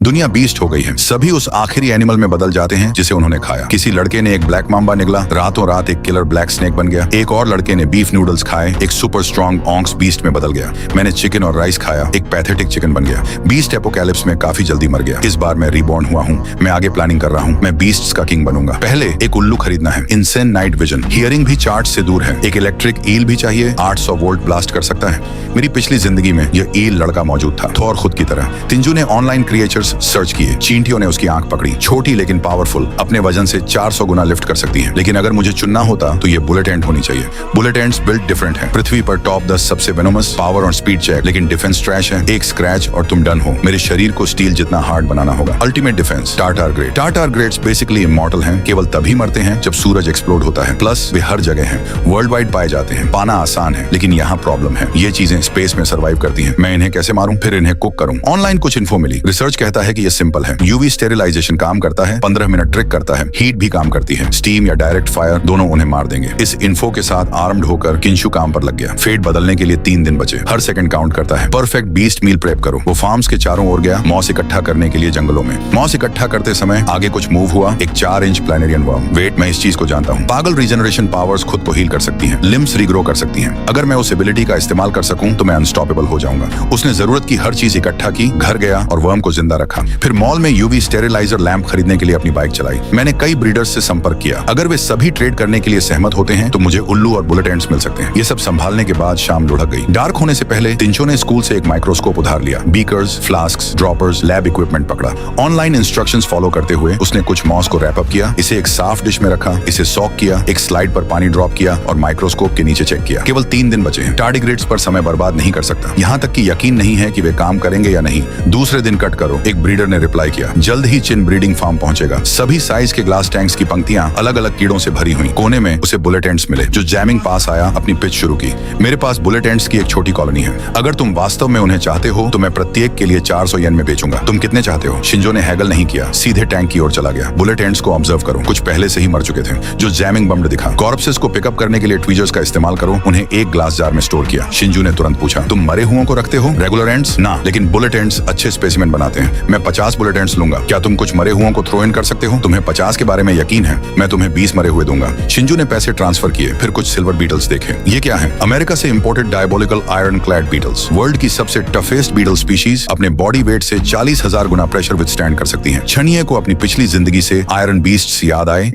दुनिया बीस्ट हो गई है। सभी उस आखिरी एनिमल में बदल जाते हैं जिसे उन्होंने खाया। किसी लड़के ने एक ब्लैक मांबा निकला, रातों रात एक किलर ब्लैक स्नेक बन गया। एक और लड़के ने बीफ नूडल्स खाए, एक सुपर स्ट्रॉन्ग ऑंक्स बीस्ट में बदल गया। मैंने चिकन और राइस खाया, एक पैथेटिक चिकन बन गया। बीस्ट एपोकैलिप्स में काफी जल्दी मर गया। इस बार मैं रीबॉर्न हुआ हूँ। मैं आगे प्लानिंग कर रहा हूँ। मैं बीस्ट्स का किंग बनूंगा। पहले एक उल्लू खरीदना है, इनसेन नाइट विजन। हियरिंग भी चार्ट से दूर है। एक इलेक्ट्रिक ईल भी चाहिए, 800 वोल्ट ब्लास्ट कर सकता है। मेरी पिछली जिंदगी में यह ईल लड़का मौजूद था, थॉर खुद की तरह। तिंजू ने ऑनलाइन क्रिएचर्स सर्च किए। चींटियों ने उसकी आंख पकड़ी। छोटी लेकिन पावरफुल, अपने वजन से 400 गुना लिफ्ट कर सकती है। लेकिन अगर मुझे चुनना होता तो ये बुलेट एंट होनी चाहिए। बुलेट एंट्स बिल्ड डिफरेंट है। पृथ्वी पर टॉप 10 सबसे वेनोमस, पावर और स्पीड चेक, लेकिन डिफेंस ट्रैश है। एक स्क्रैच और तुम डन हो। मेरे शरीर को स्टील जितना हार्ड बनाना होगा। Ultimate defence, tartar grade. Tartar grades basically immortal हैं, केवल तभी मरते हैं जब सूरज एक्सप्लोड होता है। प्लस वे हर जगह हैं, वर्ल्ड वाइड पाए जाते हैं। पाना आसान है, लेकिन यहाँ प्रॉब्लम है। ये चीजें स्पेस में सर्वाइव करती हैं। मैं इन्हें कैसे मारूं, फिर इन्हें कुक करूं? ऑनलाइन कुछ इन्फो मिली। रिसर्च कहता है कि ये सिंपल है। यूवी स्टेरिलाइजेशन काम करता है, 15 मिनट ट्रिक करता है। हीट भी काम करती है, स्टीम या डायरेक्ट फायर दोनों उन्हें मार देंगे। इस इन्फो के साथ आर्म्ड होकर किंशु काम पर लग गया। फेट बदलने के लिए 3 दिन बचे। हर सेकंड काउंट करता है। परफेक्ट बीस्ट मील प्रेप करो। वो फार्म्स के चारों ओर गया, मॉस इकट्ठा करने के लिए जंगलों में। मॉस इकट्ठा करते समय आगे कुछ मूव हुआ। एक 4 इंच प्लैनेरियन वर्म। वेट, मैं इस चीज को जानता हूँ। पागल रीजनरेशन पावर्स खुद को हील कर सकती हैं, लिम्स रीग्रो कर सकती हैं। अगर मैं उस एबिलिटी का इस्तेमाल कर सकूं तो मैं अनस्टॉपेबल हो जाऊंगा। उसने जरूरत की हर चीज इकट्ठा की, घर गया और वर्म को जिंदा रखा। फिर मॉल में यूवी स्टेरिलाइजर लैंप खरीदने के लिए अपनी बाइक चलाई। मैंने कई ब्रीडर्स से संपर्क किया। अगर वे सभी ट्रेड करने के लिए सहमत होते हैं तो मुझे उल्लू और बुलेट एंट्स मिल सकते हैं। ये सब संभालने के बाद शाम लुढ़क गई। डार्क होने से पहले तिंचो ने स्कूल से एक माइक्रोस्कोप उधार लिया। Beakers, flasks, droppers, lab equipment पकड़ा। ऑनलाइन इंस्ट्रक्शंस फॉलो करते हुए उसने कुछ मॉस को रैप अप किया, इसे एक साफ डिश में रखा, इसे सॉक किया, एक स्लाइड पर पानी ड्रॉप किया और माइक्रोस्कोप के नीचे चेक किया। केवल 3 दिन बचे हैं। टार्डिग्रेड्स पर समय बर्बाद नहीं कर सकता। यहाँ तक कि यकीन नहीं है कि वे काम करेंगे या नहीं। दूसरे दिन कट करो, एक ब्रीडर ने रिप्लाई किया। जल्द ही चिन ब्रीडिंग फार्म पहुंचेगा। सभी साइज के ग्लास टैंक्स की पंक्तियां अलग अलग कीड़ों से भरी हुई। कोने में उसे बुलेट एंट्स मिले जो जैमिंग पास आया, अपनी पिच शुरू की। मेरे पास बुलेट एंट्स की एक छोटी कॉलोनी है। अगर तुम वास्तव में उन्हें चाहते हो तो मैं प्रत्येक के लिए 400 येन में बेचूंगा। तुम कितने चाहते हो? शिंजो ने हैगल नहीं किया, सीधे टैंक की ओर चला गया। बुलेट एंट्स को ऑब्जर्व करो। कुछ पहले से ही मर चुके थे जो जैमिंग बम्ड दिखा। कॉर्प्सेस को पिकअप करने के लिए ट्वीजर्स का इस्तेमाल करो। उन्हें एक ग्लास जार में स्टोर किया। शिंजो ने तुरंत पूछा, तुम मरे हुओं को रखते हो? रेगुलर एंट्स ना, लेकिन बुलेट एंट्स अच्छे स्पेसिमेन बनाते हैं। मैं 50 बुलेट एंट्स लूंगा। क्या तुम कुछ मरे हुओं को थ्रो इन कर सकते हो? तुम्हें 50 के बारे में यकीन है? मैं तुम्हें 20 मरे हुए दूंगा। शिंजो ने पैसे ट्रांसफर किए, फिर कुछ सिल्वर बीटल्स देखे। ये क्या है? अमेरिका से imported diabolical iron clad beetles. World की सबसे टफेस्ट बीटल स्पीशीज अपने बॉडी वेट से 40,000 गुना प्रेशर विथस्टैंड कर सकती हैं। छनिए को अपनी पिछली जिंदगी से आयरन बीस्ट्स याद आए।